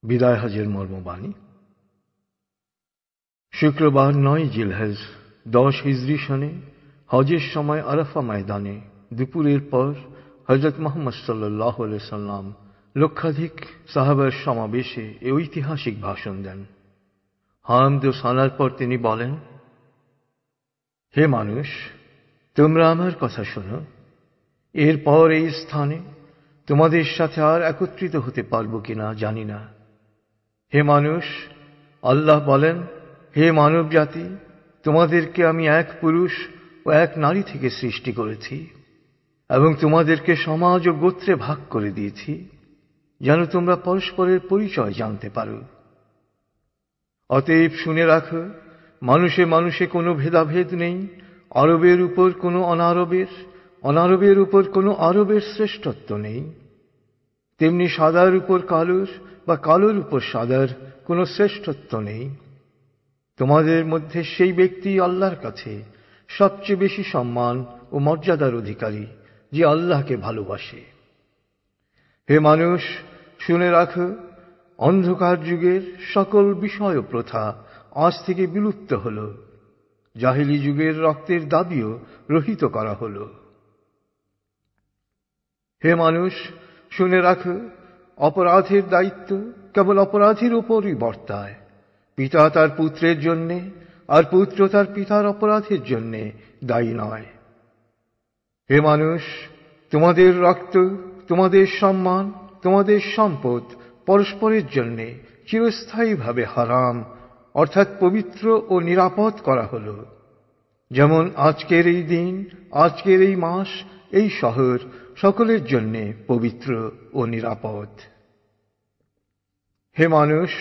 বিদায় হজের মর্মবাণী। শুক্রবার ৯ জিলহজ ১০ হিজরি সনে হজের সময় আরাফা ময়দানে দুপুরের পর হযরত মুহাম্মদ সাল্লাল্লাহু আলাইহি সাল্লাম লক্ষাধিক সাহাবার সমাবেশে এ ঐতিহাসিক ভাষণ দেন। হামদ ও সানার পর তিনি বলেন, হে মানুষ, তোমরা আমার কথা শোনো। এরপর এই স্থানে তোমাদের সাথে আর একত্রিত হতে পারবো কিনা জানি না। হে মানুষ, আল্লাহ বলেন, হে মানব জাতি, তোমাদেরকে আমি এক পুরুষ ও এক নারী থেকে সৃষ্টি করেছি এবং তোমাদেরকে সমাজ ও গোত্রে ভাগ করে দিয়েছি যেন তোমরা পরস্পরের পরিচয় জানতে পারো। অতএব শুনে রাখো, মানুষে মানুষে কোনো ভেদাভেদ নেই। আরবের উপর কোনো অনারবের, অনারবের উপর কোনো আরবের শ্রেষ্ঠত্ব নেই। তেমনি সাদার উপর কালোর বা কালোর উপর সাদার কোনো শ্রেষ্ঠত্ব নেই। তোমাদের মধ্যে সেই ব্যক্তি আল্লাহর কাছে সবচেয়ে বেশি সম্মান ও মর্যাদার অধিকারী যে আল্লাহকে ভালোবাসে। হে মানুষ, শুনে রাখো, অন্ধকার যুগের সকল বিষয় ও প্রথা আজ থেকে বিলুপ্ত হল। জাহেলি যুগের রক্তের দাবিও রহিত করা হল। হে মানুষ, শুনে রাখো, অপরাধের দায়িত্ব কেবল অপরাধীর উপরই বর্তায়। পিতা তার পুত্রের জন্যে আর পুত্র তার পিতার অপরাধের জন্যে দায়ী নয়। হে মানুষ, তোমাদের রক্ত, তোমাদের সম্মান, তোমাদের সম্পদ পরস্পরের জন্যে চিরস্থায়ীভাবে হারাম অর্থাৎ পবিত্র ও নিরাপদ করা হল। যেমন আজকের এই দিন, আজকের এই মাস, এই শহর সকলের জন্যে পবিত্র ও নিরাপদ। হে মানুষ,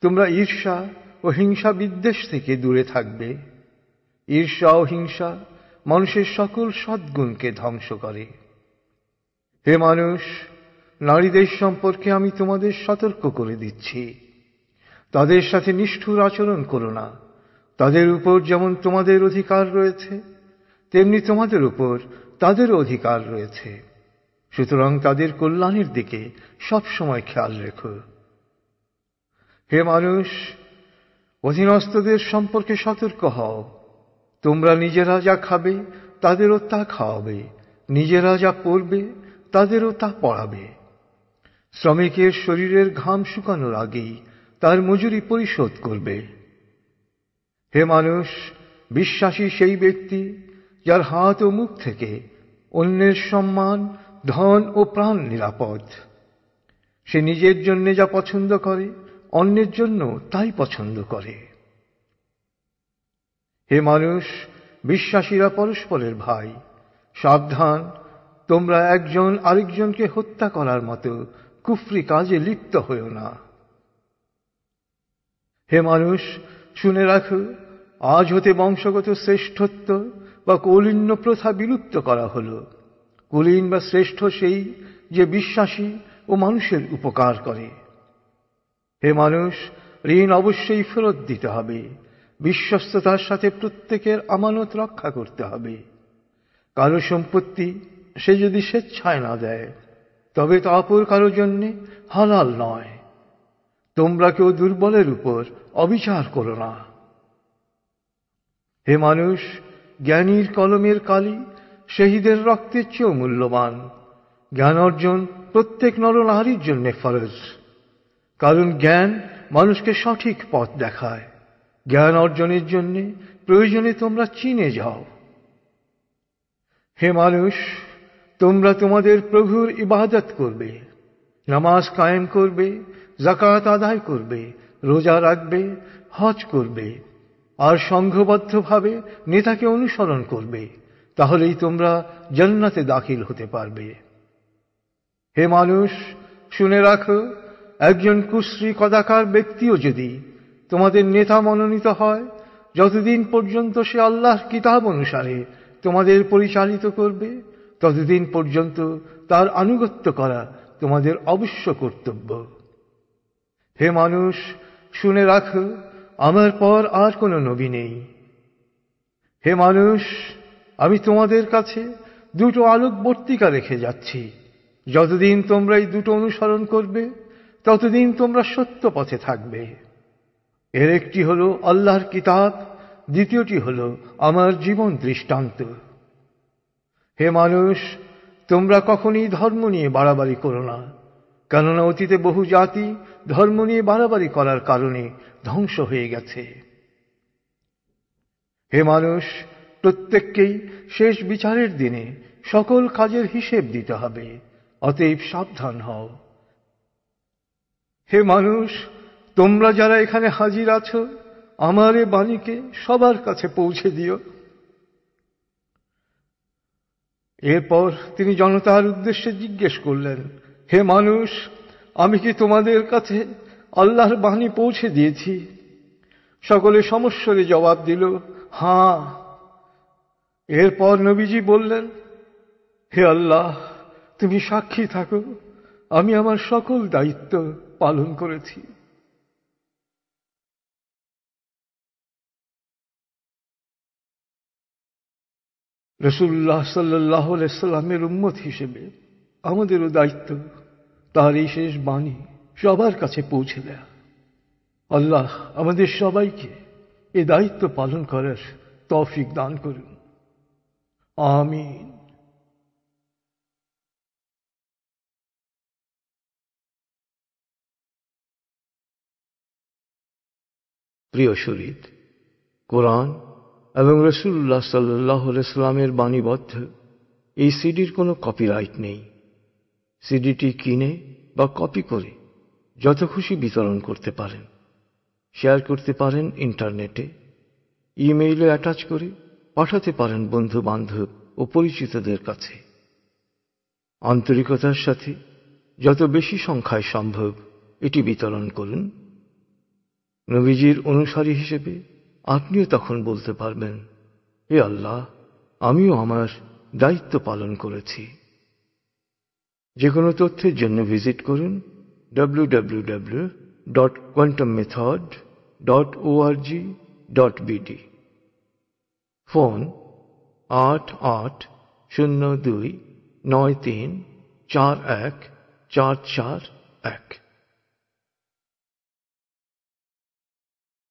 তোমরা ঈর্ষা ও হিংসা বিদ্বেষ থেকে দূরে থাকবে। ঈর্ষা ও হিংসা মানুষের সকল সদ্গুণকে ধ্বংস করে। হে মানুষ, নারীদের সম্পর্কে আমি তোমাদের সতর্ক করে দিচ্ছি। তাদের সাথে নিষ্ঠুর আচরণ করো না। তাদের উপর যেমন তোমাদের অধিকার রয়েছে, তেমনি তোমাদের উপর তাদেরও অধিকার রয়েছে। সুতরাং তাদের কল্যাণের দিকে সবসময় খেয়াল রেখো। হে মানুষ, অধীনস্থদের সম্পর্কে সতর্ক হও। তোমরা নিজেরা যা খাবে তাদেরও তা খাওয়াবে, নিজেরা যা পরবে তাদেরও তা পরাবে। শ্রমিকের শরীরের ঘাম শুকানোর আগেই তার মজুরি পরিশোধ করবে। হে মানুষ, বিশ্বাসী সেই ব্যক্তি যার হাত ও মুখ থেকে অন্যের সম্মান, ধন ও প্রাণ নিরাপদ। সে নিজের জন্য যা পছন্দ করে অন্যের জন্য তাই পছন্দ করে। হে মানুষ, বিশ্বাসীরা পরস্পরের ভাই। সাবধান, তোমরা একজন আরেকজনকে হত্যা করার মতো কুফরি কাজে লিপ্ত হও না। হে মানুষ, শুনে রাখো, আজ হতে বংশগত শ্রেষ্ঠত্ব বা কৌলীন্য প্রথা বিলুপ্ত করা হল। কুলীন বা শ্রেষ্ঠ সেই যে বিশ্বাসী ও মানুষের উপকার করে। হে মানুষ, ঋণ অবশ্যই ফেরত দিতে হবে। বিশ্বস্ততার সাথে প্রত্যেকের আমানত রক্ষা করতে হবে। কারো সম্পত্তি সে যদি স্বেচ্ছায় না দেয় তবে তা অপর কারো জন্য হালাল নয়। তোমরা কেউ দুর্বলের উপর অবিচার করো না। হে মানুষ, জ্ঞানীর কলমের কালি শহীদের রক্তের চেয়েও মূল্যবান। জ্ঞান অর্জন প্রত্যেক নরনারীর জন্য ফরজ, কারণ জ্ঞান মানুষকে সঠিক পথ দেখায়। জ্ঞান অর্জনের জন্য প্রয়োজনে তোমরা চীনে যাও। হে মানুষ, তোমরা তোমাদের প্রভুর ইবাদত করবে, নামাজ কায়েম করবে, যাকাত আদায় করবে, রোজা রাখবে, হজ করবে আর সংঘবদ্ধভাবে নেতাকে অনুসরণ করবে। তাহলেই তোমরা জান্নাতে দাখিল হতে পারবে। হে মানুষ, শুনে রাখো, একজন কুশ্রী কদাকার ব্যক্তিও যদি তোমাদের নেতা মনোনীত হয়, যতদিন পর্যন্ত সে আল্লাহর কিতাব অনুসারে তোমাদের পরিচালিত করবে, ততদিন পর্যন্ত তার আনুগত্য করা তোমাদের অবশ্য কর্তব্য। হে মানুষ, শুনে রাখো, আমার পর আর কোনো নবী নেই। হে মানুষ, আমি তোমাদের কাছে দুটো আলোকবর্তিকা রেখে যাচ্ছি। যতদিন তোমরা এই দুটো অনুসরণ করবে ততদিন তোমরা সত্য পথে থাকবে। এর একটি হল আল্লাহর কিতাব, দ্বিতীয়টি হল আমার জীবন দৃষ্টান্ত। হে মানুষ, তোমরা কখনই ধর্ম নিয়ে বাড়াবাড়ি করো না, কেননা অতীতে বহু জাতি ধর্ম নিয়ে বাড়াবাড়ি করার কারণে ধ্বংস হয়ে গেছে। হে মানুষ, প্রত্যেককেই শেষ বিচারের দিনে সকল কাজের হিসেব দিতে হবে, অতএব সাবধান হও। হে মানুষ, তোমরা যারা এখানে হাজির আছো, আমার এ বাণীকে সবার কাছে পৌঁছে দিও। এরপর তিনি জনতার উদ্দেশ্যে জিজ্ঞেস করলেন, হে মানুষ, আমি কি তোমাদের কাছে আল্লাহর বাণী পৌঁছে দিয়েছি? সকলে সমস্বরে জবাব দিল, হ্যাঁ। এরপর নবীজি বললেন, হে আল্লাহ, তুমি সাক্ষী থাকো, আমি আমার সকল দায়িত্ব পালন করেছি। রাসূলুল্লাহ সাল্লাল্লাহু আলাইহি ওয়াসাল্লামের উম্মত হিসেবে আমাদেরও দায়িত্ব তার এই শেষ বাণী সবার কাছে পৌঁছে দেয়া। আল্লাহ আমাদের সবাইকে এই দায়িত্ব পালন করার তৌফিক দান করুন। আমিন। প্রিয় শরীদ, কোরআন এবং রাসূলুল্লাহ সাল্লাল্লাহু আলাইহি ওয়াসাল্লামের বাণীবদ্ধ এই সিডির কোনো কপিরাইট নেই। সিডিটি কিনে বা কপি করে যত খুশি বিতরণ করতে পারেন, শেয়ার করতে পারেন ইন্টারনেটে, ইমেইলে অ্যাটাচ করে পাঠাতে পারেন বন্ধু বান্ধব ও পরিচিতদের কাছে। আন্তরিকতার সাথে যত বেশি সংখ্যায় সম্ভব এটি বিতরণ করুন। নবীজির অনুসারী হিসেবে আপনিও তখন বলতে পারবেন, হে আল্লাহ, আমিও আমার দায়িত্ব পালন করেছি। যে কোনো তথ্যের জন্য ভিজিট করুন www.quantummethod.org.bd। ফোন 880293414441।